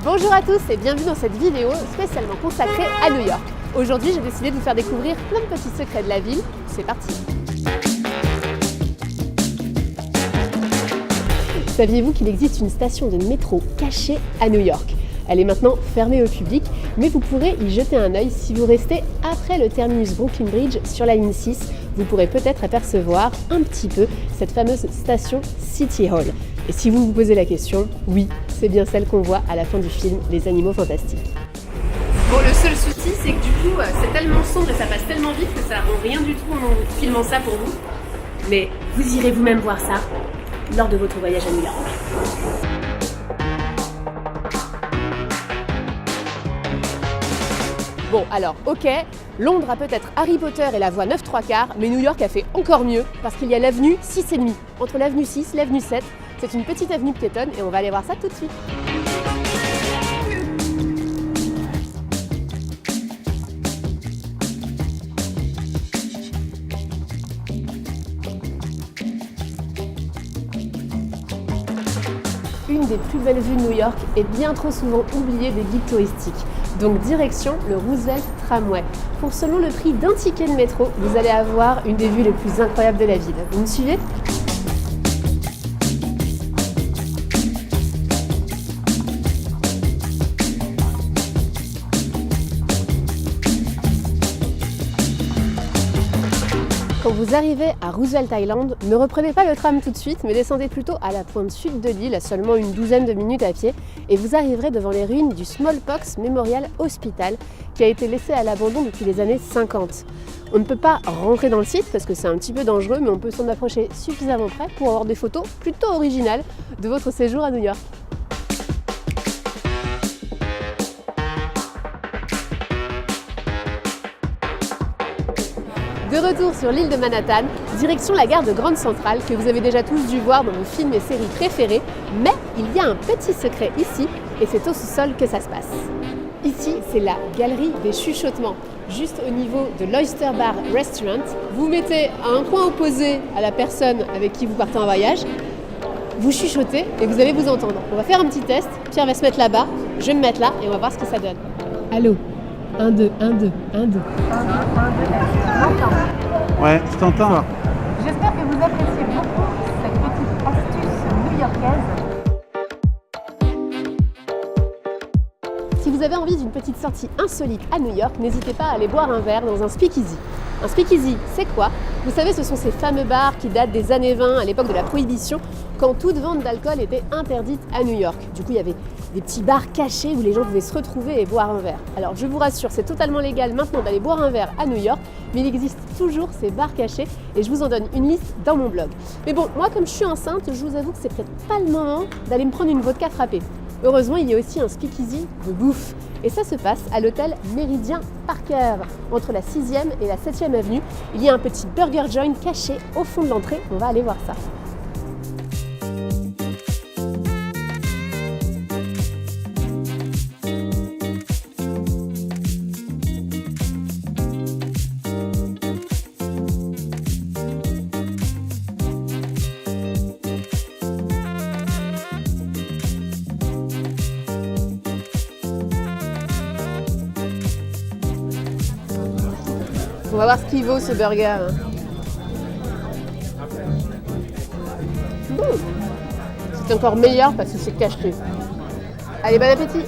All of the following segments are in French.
Bonjour à tous et bienvenue dans cette vidéo spécialement consacrée à New York. Aujourd'hui, j'ai décidé de vous faire découvrir plein de petits secrets de la ville. C'est parti! Saviez-vous qu'il existe une station de métro cachée à New York? Elle est maintenant fermée au public, mais vous pourrez y jeter un œil si vous restez après le terminus Brooklyn Bridge sur la ligne 6. Vous pourrez peut-être apercevoir un petit peu cette fameuse station City Hall. Et si vous vous posez la question, oui, c'est bien celle qu'on voit à la fin du film Les Animaux Fantastiques. Bon, le seul souci, c'est que du coup, c'est tellement sombre et ça passe tellement vite que ça rend rien du tout en filmant ça pour vous. Mais vous irez vous-même voir ça lors de votre voyage à New York. Bon, alors, ok, Londres a peut-être Harry Potter et la voie 9 3/4, mais New York a fait encore mieux parce qu'il y a l'avenue 6,5. Entre l'avenue 6 et l'avenue 7, c'est une petite avenue piétonne et on va aller voir ça tout de suite. Une des plus belles vues de New York est bien trop souvent oubliée des guides touristiques. Donc direction le Roosevelt Tramway. Pour seulement le prix d'un ticket de métro, vous allez avoir une des vues les plus incroyables de la ville. Vous me suivez ? Quand vous arrivez à Roosevelt Island, ne reprenez pas le tram tout de suite, mais descendez plutôt à la pointe sud de l'île, à seulement une douzaine de minutes à pied, et vous arriverez devant les ruines du Smallpox Memorial Hospital, qui a été laissé à l'abandon depuis les années 50. On ne peut pas rentrer dans le site parce que c'est un petit peu dangereux, mais on peut s'en approcher suffisamment près pour avoir des photos plutôt originales de votre séjour à New York. De retour sur l'île de Manhattan, direction la gare de Grand Central que vous avez déjà tous dû voir dans vos films et séries préférés, mais il y a un petit secret ici et c'est au sous-sol que ça se passe. Ici, c'est la galerie des chuchotements. Juste au niveau de l'Oyster Bar Restaurant, vous mettez à un point opposé à la personne avec qui vous partez en voyage, vous chuchotez et vous allez vous entendre. On va faire un petit test, Pierre va se mettre là-bas, je vais me mettre là et on va voir ce que ça donne. Allô ? 1, 2, 1, 2, 1, 2. Ouais, je t'entends. J'espère que vous appréciez beaucoup cette petite astuce new-yorkaise. Si vous avez envie d'une petite sortie insolite à New York, n'hésitez pas à aller boire un verre dans un speakeasy. Un speakeasy, c'est quoi? Vous savez, ce sont ces fameux bars qui datent des années 20, à l'époque de la Prohibition, quand toute vente d'alcool était interdite à New York. Du coup, il y avait des petits bars cachés où les gens pouvaient se retrouver et boire un verre. Alors, je vous rassure, c'est totalement légal maintenant d'aller boire un verre à New York, mais il existe toujours ces bars cachés et je vous en donne une liste dans mon blog. Mais bon, moi, comme je suis enceinte, je vous avoue que c'est peut-être pas le moment d'aller me prendre une vodka frappée. Heureusement, il y a aussi un speakeasy de bouffe. Et ça se passe à l'hôtel Méridien Parker. Entre la 6e et la 7e avenue, il y a un petit burger joint caché au fond de l'entrée. On va aller voir ça. On va voir ce qu'il vaut ce burger. C'est encore meilleur parce que c'est caché. Allez, bon appétit!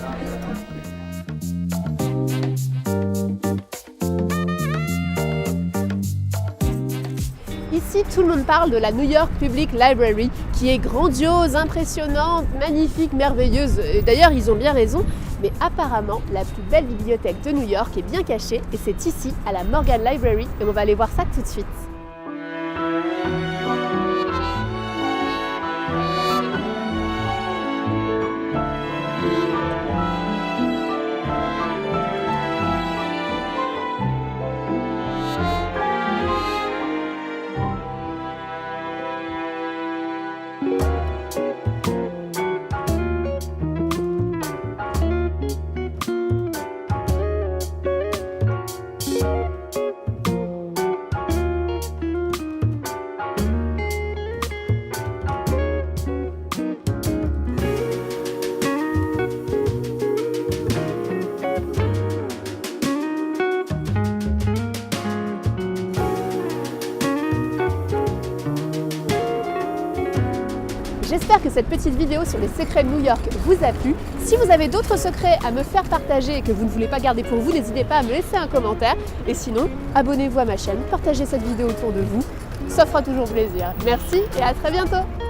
Ici, tout le monde parle de la New York Public Library qui est grandiose, impressionnante, magnifique, merveilleuse. Et d'ailleurs, ils ont bien raison. Mais apparemment, la plus belle bibliothèque de New York est bien cachée et c'est ici, à la Morgan Library, et on va aller voir ça tout de suite. J'espère que cette petite vidéo sur les secrets de New York vous a plu. Si vous avez d'autres secrets à me faire partager et que vous ne voulez pas garder pour vous, n'hésitez pas à me laisser un commentaire. Et sinon, abonnez-vous à ma chaîne, partagez cette vidéo autour de vous. Ça fera toujours plaisir. Merci et à très bientôt.